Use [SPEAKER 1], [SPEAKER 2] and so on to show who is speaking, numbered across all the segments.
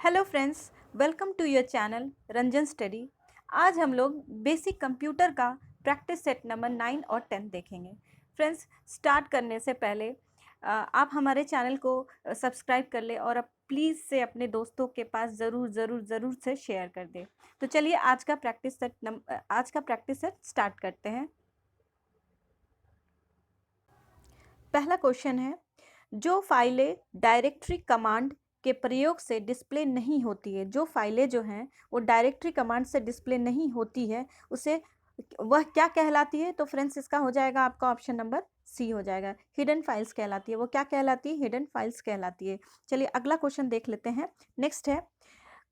[SPEAKER 1] Hello friends, welcome to your channel Ranjan study. आज हम लोग बेसिक कंप्यूटर का प्रैक्टिस सेट नंबर 9 और 10 देखेंगे। फ्रेंड्स, स्टार्ट करने से पहले आप हमारे चैनल को सब्सक्राइब कर ले और अब प्लीज़ से अपने दोस्तों के पास ज़रूर से शेयर कर दे। तो चलिए आज का प्रैक्टिस सेट स्टार्ट करते हैं। पहला क्वेश्चन है, जो फाइलें डायरेक्टरी कमांड के प्रयोग से डिस्प्ले नहीं होती है, जो फाइलें जो हैं वो डायरेक्टरी कमांड से डिस्प्ले नहीं होती है, उसे वह क्या कहलाती है? तो फ्रेंड्स इसका हो जाएगा आपका ऑप्शन नंबर सी हो जाएगा, हिडन फाइल्स कहलाती है। वो क्या कहलाती है? हिडन फाइल्स कहलाती है। चलिए अगला क्वेश्चन देख लेते हैं। नेक्स्ट है,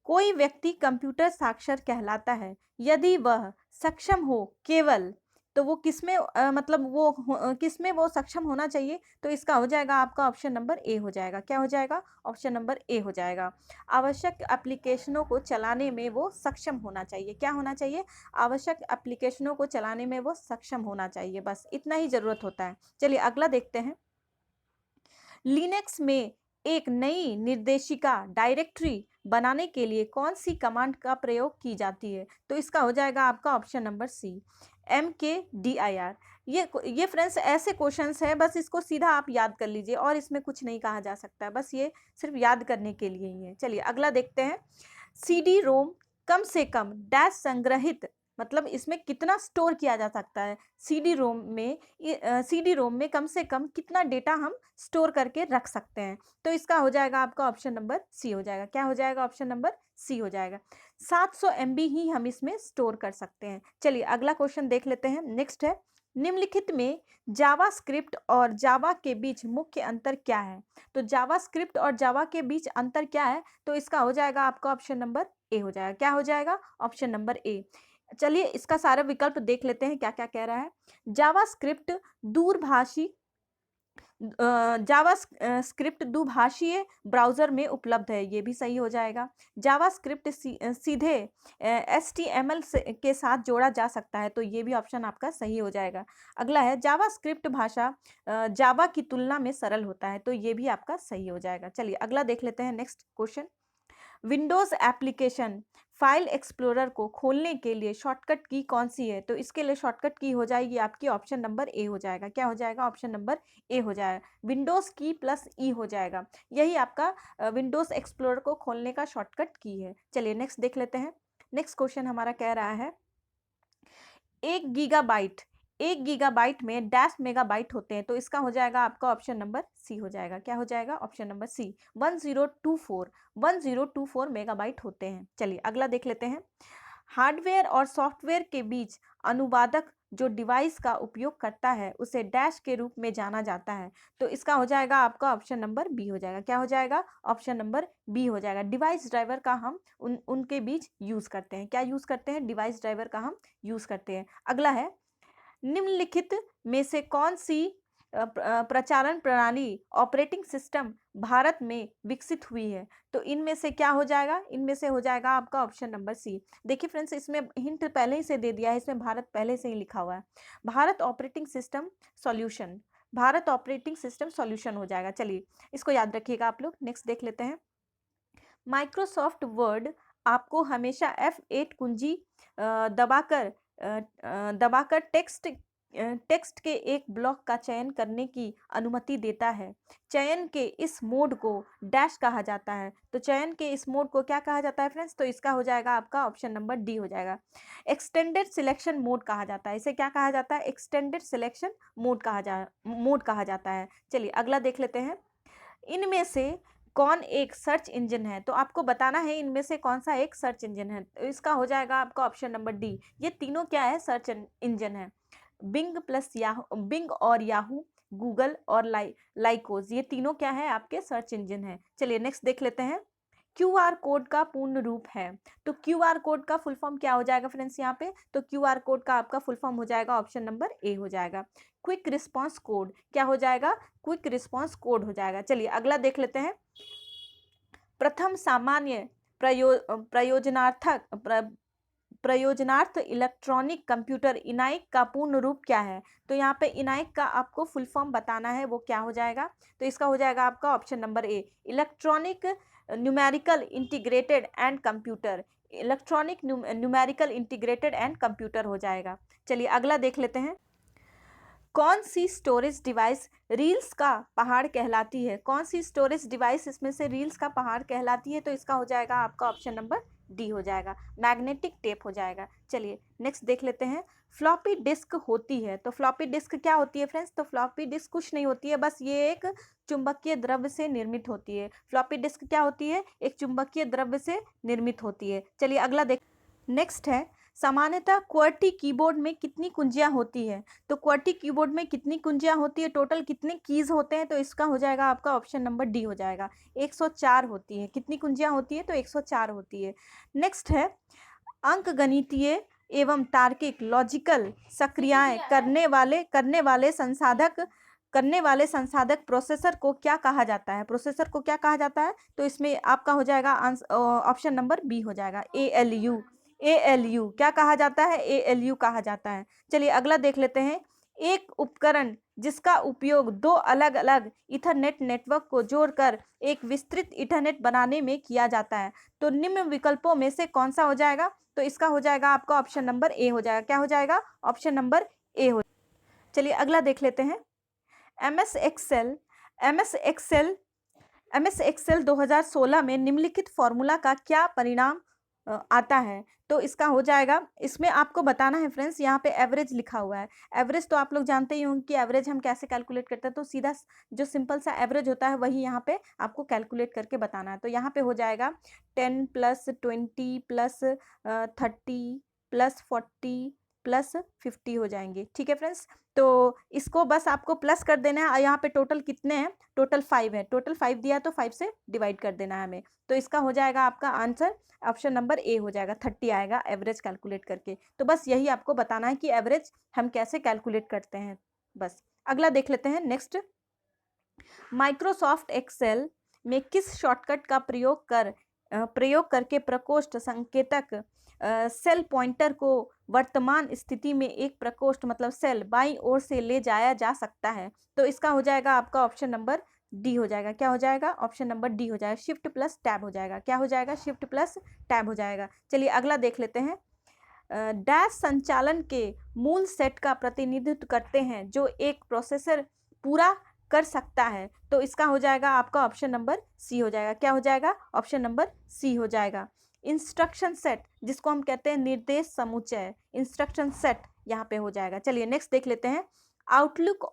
[SPEAKER 1] कोई व्यक्ति कंप्यूटर साक्षर कहलाता है यदि वह सक्षम हो केवल, तो वो किसमें मतलब वो किसमें वो सक्षम होना चाहिए? तो इसका हो जाएगा आपका ऑप्शन नंबर ए हो जाएगा। क्या हो जाएगा? ऑप्शन नंबर ए हो जाएगा। आवश्यक एप्लीकेशनों को चलाने में वो सक्षम होना चाहिए। क्या होना चाहिए? आवश्यक एप्लीकेशनों को चलाने में वो सक्षम होना चाहिए। बस इतना ही ज़रूरत होता है। चलिए अगला देखते हैं। लिनक्स में एक नई निर्देशिका डायरेक्टरी बनाने के लिए कौन सी कमांड का प्रयोग की जाती है? तो इसका हो जाएगा आपका ऑप्शन नंबर सी, mkdir। ये फ्रेंड्स ऐसे क्वेश्चंस है, बस इसको सीधा आप याद कर लीजिए और इसमें कुछ नहीं कहा जा सकता है, बस ये सिर्फ याद करने के लिए ही है। चलिए अगला देखते हैं। सीडी रोम कम से कम डैश संग्रहित, मतलब इसमें कितना स्टोर किया जा सकता है? सीडी रोम में कम से कम कितना डेटा हम स्टोर करके रख सकते हैं? तो इसका हो जाएगा आपका ऑप्शन नंबर सी हो जाएगा। क्या हो जाएगा? ऑप्शन नंबर सी हो जाएगा। 700 MB ही हम इसमें स्टोर कर सकते हैं। चलिए अगला क्वेश्चन देख लेते हैं। नेक्स्ट है, निम्नलिखित में जावास्क्रिप्ट और जावा के बीच मुख्य अंतर क्या है? तो जावास्क्रिप्ट और जावा के बीच अंतर क्या है? तो इसका हो जाएगा आपका ऑप्शन नंबर ए हो जाएगा। क्या हो जाएगा? Option number A. चलिए इसका सारा विकल्प देख लेते हैं क्या क्या कह रहा है। जावास्क्रिप्ट दूरभाषी स्क्रिप्ट दुभाषीय ब्राउज़र में उपलब्ध है, ये भी सही हो जाएगा। जावास्क्रिप्ट सीधे HTML के साथ जोड़ा जा सकता है, तो ये भी ऑप्शन आपका सही हो जाएगा। अगला है, जावास्क्रिप्ट भाषा जावा की तुलना में सरल होता है, तो ये भी आपका सही हो जाएगा। चलिए अगला देख लेते हैं। Next question, Windows application file explorer को खोलने के लिए शॉर्टकट की कौन सी है? तो इसके लिए शॉर्टकट की हो जाएगी आपकी ऑप्शन नंबर ए हो जाएगा। क्या हो जाएगा? ऑप्शन नंबर ए हो जाएगा। विंडोज़ की प्लस ई हो जाएगा। यही आपका विंडोज़ एक्सप्लोरर को खोलने का शॉर्टकट की है। चलिए नेक्स्ट देख लेते हैं। नेक्स्ट क्वेश्चन हमारा कह रहा है, 1 गीगाबाइट में डैश मेगाबाइट होते हैं, तो इसका हो जाएगा आपका ऑप्शन नंबर सी हो जाएगा। क्या हो जाएगा? ऑप्शन नंबर सी, 1024 मेगाबाइट होते हैं। चलिए अगला देख लेते हैं। हार्डवेयर और सॉफ्टवेयर के बीच अनुवादक जो डिवाइस का उपयोग करता है उसे डैश के रूप में जाना जाता है, तो इसका हो जाएगा आपका ऑप्शन नंबर बी हो जाएगा। क्या हो जाएगा? ऑप्शन नंबर बी हो जाएगा। डिवाइस ड्राइवर का हम उनके बीच यूज़ करते हैं। क्या यूज़ करते हैं? डिवाइस ड्राइवर का हम यूज़ करते हैं। अगला है, निम्नलिखित में से कौन सी प्रचालन प्रणाली ऑपरेटिंग सिस्टम भारत में विकसित हुई है? तो इनमें से क्या हो जाएगा? इनमें से हो जाएगा आपका ऑप्शन नंबर सी। देखिए फ्रेंड्स, इसमें हिंट पहले ही से दे दिया है, इसमें भारत पहले से ही लिखा हुआ है। Bharat operating system solution, Bharat operating system solution हो जाएगा। चलिए इसको याद रखिएगा आप लोग। नेक्स्ट देख लेते हैं। माइक्रोसॉफ्ट वर्ड आपको हमेशा F8 कुंजी दबाकर टेक्स्ट के एक ब्लॉक का चयन करने की अनुमति देता है। चयन के इस मोड को डैश कहा जाता है। तो चयन के इस मोड को क्या कहा जाता है फ्रेंड्स? तो इसका हो जाएगा आपका ऑप्शन नंबर डी हो जाएगा। एक्सटेंडेड सिलेक्शन मोड कहा जाता है। इसे क्या कहा जाता है? एक्सटेंडेड सिलेक्शन मोड कहा जाता है। चलिए अगला देख लेते हैं। इनमें से कौन एक सर्च इंजन है? तो आपको बताना है इनमें से कौन सा एक सर्च इंजन है। तो इसका हो जाएगा आपका ऑप्शन नंबर डी। ये तीनों क्या है? सर्च इंजन है। बिंग और याहू, गूगल और लाइकोज, ये तीनों क्या है? आपके सर्च इंजन है। चलिए नेक्स्ट देख लेते हैं। क्यूआर कोड का पूर्ण रूप है। तो क्यूआर कोड का फुल फॉर्म क्या हो जाएगा फ्रेंड्स यहाँ पे? तो क्यूआर कोड का आपका फुल फॉर्म हो जाएगा ऑप्शन नंबर ए हो जाएगा। क्विक रिस्पांस कोड क्या हो जाएगा? क्विक रिस्पांस कोड हो जाएगा। चलिए अगला देख लेते हैं। प्रथम सामान्य प्रयोजनार्थ इलेक्ट्रॉनिक कंप्यूटर इनाइक का पूर्ण रूप क्या है? तो यहाँ पे इनाइक का आपको फुल फॉर्म बताना है, वो क्या हो जाएगा? तो इसका हो जाएगा आपका option number A, electronic numerical integrated and computer, electronic numerical integrated and computer हो जाएगा। चलिए अगला देख लेते हैं। कौन सी स्टोरेज डिवाइस रील्स का पहाड़ कहलाती है? कौन सी स्टोरेज डिवाइस इसमें से रील्स का पहाड़ कहलाती है? तो इसका हो जाएगा आपका ऑप्शन नंबर डी हो जाएगा, मैग्नेटिक टेप हो जाएगा। चलिए नेक्स्ट देख लेते हैं। फ्लॉपी डिस्क होती है, तो फ्लॉपी डिस्क क्या होती है फ्रेंड्स? तो फ्लॉपी डिस्क कुछ नहीं होती है, बस ये एक चुंबकीय द्रव्य से निर्मित होती है। फ्लॉपी डिस्क क्या होती है? एक चुंबकीय द्रव्य से निर्मित होती है। चलिए अगला देख। नेक्स्ट है, सामान्यतः QWERTY कीबोर्ड में कितनी कुंजियां होती है? तो QWERTY कीबोर्ड में कितनी कुंजियां होती है, टोटल कितने कीज होते हैं? तो इसका हो जाएगा आपका ऑप्शन नंबर डी हो जाएगा, 104 होती है। कितनी कुंजियां होती है? तो 104 होती है। नेक्स्ट है, अंकगणितीय एवं तार्किक लॉजिकल सक्रियाएं करने वाले संसाधक प्रोसेसर को क्या कहा जाता है? प्रोसेसर को क्या कहा जाता है? तो इसमें आपका हो जाएगा ऑप्शन नंबर बी हो जाएगा, ALU। ALU क्या कहा जाता है? ALU कहा जाता है। चलिए अगला देख लेते हैं। एक उपकरण जिसका उपयोग दो अलग अलग ईथरनेट नेटवर्क को जोड़कर एक विस्तृत ईथरनेट बनाने में किया जाता है, तो निम्न विकल्पों में से कौन सा हो जाएगा? तो इसका हो जाएगा आपका ऑप्शन नंबर ए हो जाएगा। क्या हो जाएगा? ऑप्शन नंबर ए हो। चलिए अगला देख लेते हैं। MS एक्सेल 2016 में निम्नलिखित फॉर्मूला का क्या परिणाम आता है? तो इसका हो जाएगा, इसमें आपको बताना है फ्रेंड्स, यहाँ पे एवरेज लिखा हुआ है। एवरेज तो आप लोग जानते ही होंगे कि एवरेज हम कैसे कैलकुलेट करते हैं, तो सीधा जो सिंपल सा एवरेज होता है वही यहाँ पे आपको कैलकुलेट करके बताना है। तो यहाँ पे हो जाएगा 10 + 20 + 30 + 40 + 50 हो जाएंगे। ठीक है फ्रेंड्स, तो इसको बस आपको प्लस कर देना है। यहाँ पे टोटल कितने हैं? टोटल 5 है। टोटल 5 दिया है तो 5 से डिवाइड कर देना है हमें। तो इसका हो जाएगा आपका आंसर ऑप्शन नंबर ए हो जाएगा, 30 आएगा एवरेज कैलकुलेट करके। तो बस यही आपको बताना है कि एवरेज हम कैसे कैलकुलेट करते हैं। बस अगला देख लेते हैं। नेक्स्ट, माइक्रोसॉफ्ट एक्सेल में किस शॉर्टकट का प्रयोग करके प्रकोष्ठ संकेतक सेल पॉइंटर को वर्तमान स्थिति में एक प्रकोष्ठ मतलब सेल बाईं ओर से ले जाया जा सकता है? तो इसका हो जाएगा आपका ऑप्शन नंबर डी हो जाएगा। क्या हो जाएगा? ऑप्शन नंबर डी हो जाएगा, शिफ्ट प्लस टैब हो जाएगा। क्या हो जाएगा? शिफ्ट प्लस टैब हो जाएगा। चलिए अगला देख लेते हैं। डैश संचालन के मूल सेट का प्रतिनिधित्व करते हैं जो एक प्रोसेसर पूरा कर सकता है, तो इसका हो जाएगा आपका ऑप्शन नंबर सी हो जाएगा। क्या हो जाएगा? ऑप्शन नंबर सी हो जाएगा। इंस्ट्रक्शन सेट, जिसको हम कहते हैं निर्देश समुच्चय, इंस्ट्रक्शन सेट यहाँ पे हो जाएगा। चलिए नेक्स्ट देख लेते हैं। आउटलुक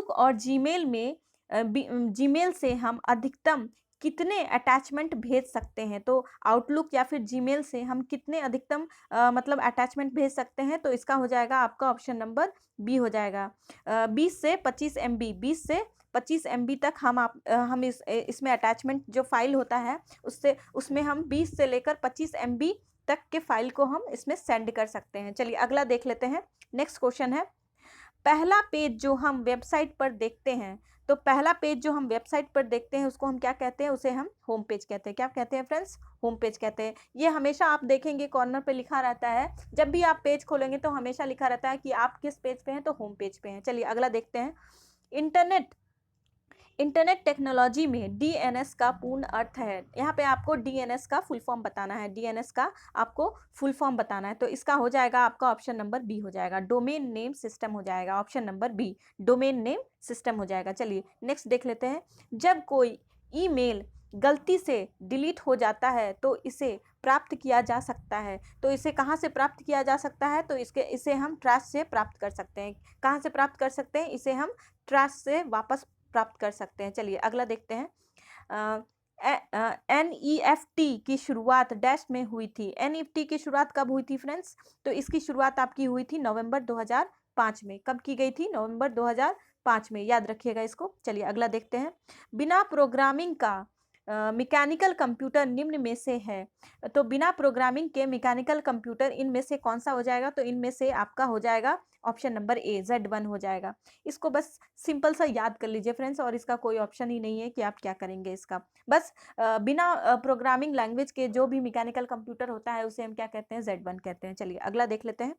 [SPEAKER 1] और जीमेल में जीमेल से हम अधिकतम कितने अटैचमेंट भेज सकते हैं? तो आउटलुक या फिर जीमेल से हम कितने अधिकतम मतलब अटैचमेंट भेज सकते हैं? तो इसका हो जाएगा आपका ऑप्शन नंबर बी हो जाएगा, 20 से 25 MB, 20 से 25 MB तक हम इसमें अटैचमेंट जो फाइल होता है उसमें हम 20 से लेकर 25 MB तक के फाइल को हम इसमें सेंड कर सकते हैं। चलिए अगला देख लेते हैं। नेक्स्ट क्वेश्चन है, पहला पेज जो हम वेबसाइट पर देखते हैं, तो पहला पेज जो हम वेबसाइट पर देखते हैं उसको हम क्या कहते हैं? उसे हम होम पेज कहते हैं। क्या कहते हैं फ्रेंड्स? होम पेज कहते हैं। ये हमेशा आप देखेंगे कॉर्नर पे लिखा रहता है, जब भी आप पेज खोलेंगे तो हमेशा लिखा रहता है कि आप किस पेज पे हैं, तो होम पेज पे हैं। चलिए अगला देखते हैं। इंटरनेट टेक्नोलॉजी में DNS का पूर्ण अर्थ है, यहाँ पे आपको DNS का फुल फॉर्म बताना है। DNS का आपको फुल फॉर्म बताना है, तो इसका हो जाएगा आपका ऑप्शन नंबर बी हो जाएगा, डोमेन नेम सिस्टम हो जाएगा। Option number B, domain name system हो जाएगा। चलिए नेक्स्ट देख लेते हैं। जब कोई ईमेल गलती से डिलीट हो जाता है तो इसे प्राप्त किया जा सकता है, तो इसे कहाँ से प्राप्त किया जा सकता है? तो इसे हम ट्रैश से प्राप्त कर सकते हैं। कहाँ से प्राप्त कर सकते हैं? इसे हम ट्रैश से वापस प्राप्त कर सकते हैं। चलिए अगला देखते हैं। NEFT की शुरुआत डैश में हुई थी। NEFT की शुरुआत कब हुई थी फ्रेंड्स? तो इसकी शुरुआत आपकी हुई थी नवंबर 2005 में। कब की गई थी? नवंबर 2005 में, याद रखिएगा इसको। चलिए अगला देखते हैं। बिना प्रोग्रामिंग का मैकेनिकल कंप्यूटर निम्न में से है, तो बिना प्रोग्रामिंग के मैकेनिकल कंप्यूटर इनमें से कौन सा हो जाएगा? तो इनमें से आपका हो जाएगा ऑप्शन नंबर ए, Z1 हो जाएगा। इसको बस सिंपल सा याद कर लीजिए फ्रेंड्स, और इसका कोई ऑप्शन ही नहीं है कि आप क्या करेंगे इसका। बस बिना प्रोग्रामिंग लैंग्वेज के जो भी मैकेनिकल कंप्यूटर होता है उसे हम क्या कहते हैं? Z1 कहते हैं। चलिए अगला देख लेते हैं।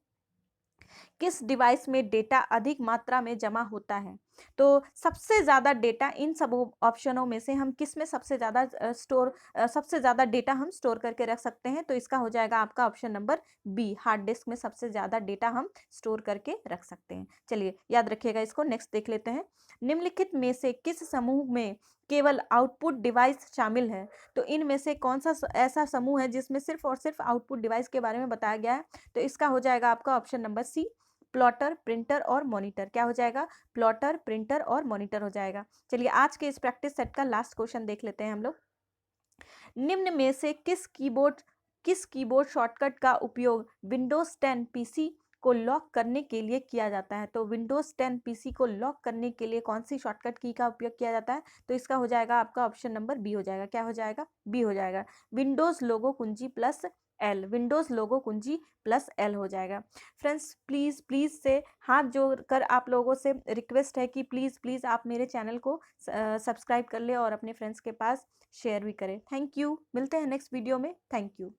[SPEAKER 1] किस डिवाइस में डेटा अधिक मात्रा में जमा होता है? तो सबसे ज़्यादा डेटा इन सब ऑप्शनों में से हम किस में सबसे ज़्यादा सबसे ज़्यादा डेटा हम स्टोर करके रख सकते हैं? तो इसका हो जाएगा आपका option number B, hard disk में सबसे ज़्यादा डेटा हम स्टोर करके रख सकते हैं। चलिए याद रखिएगा इसको। नेक्स्ट देख लेते हैं। निम्नलिखित में से किस समूह में केवल आउटपुट डिवाइस शामिल है? तो इनमें से कौन सा ऐसा समूह है जिसमें सिर्फ और सिर्फ आउटपुट डिवाइस के बारे में बताया गया है? तो इसका हो जाएगा आपका option number C, plotter, printer और मॉनिटर। क्या हो जाएगा? प्लॉटर, प्रिंटर और मॉनिटर हो जाएगा। चलिए आज के इस प्रैक्टिस सेट का लास्ट क्वेश्चन देख लेते हैं हम लोग। निम्न में से किस कीबोर्ड शॉर्टकट का उपयोग विंडोज 10 पीसी को लॉक करने के लिए किया जाता है? तो विंडोज 10 पीसी को लॉक करने के लिए कौन सी शॉर्टकट की का उपयोग किया जाता है? तो इसका हो जाएगा आपका ऑप्शन नंबर बी हो जाएगा। क्या हो जाएगा? बी हो जाएगा। विंडोज लोगो कुंजी प्लस एल, विंडोज लोगो कुंजी प्लस एल हो जाएगा। फ्रेंड्स प्लीज़ प्लीज़ से हाथ जोड़ कर आप लोगों से रिक्वेस्ट है कि प्लीज़ प्लीज़ आप मेरे चैनल को सब्सक्राइब कर ले और अपने फ्रेंड्स के पास शेयर भी करें। Thank you. मिलते हैं नेक्स्ट वीडियो में। Thank you.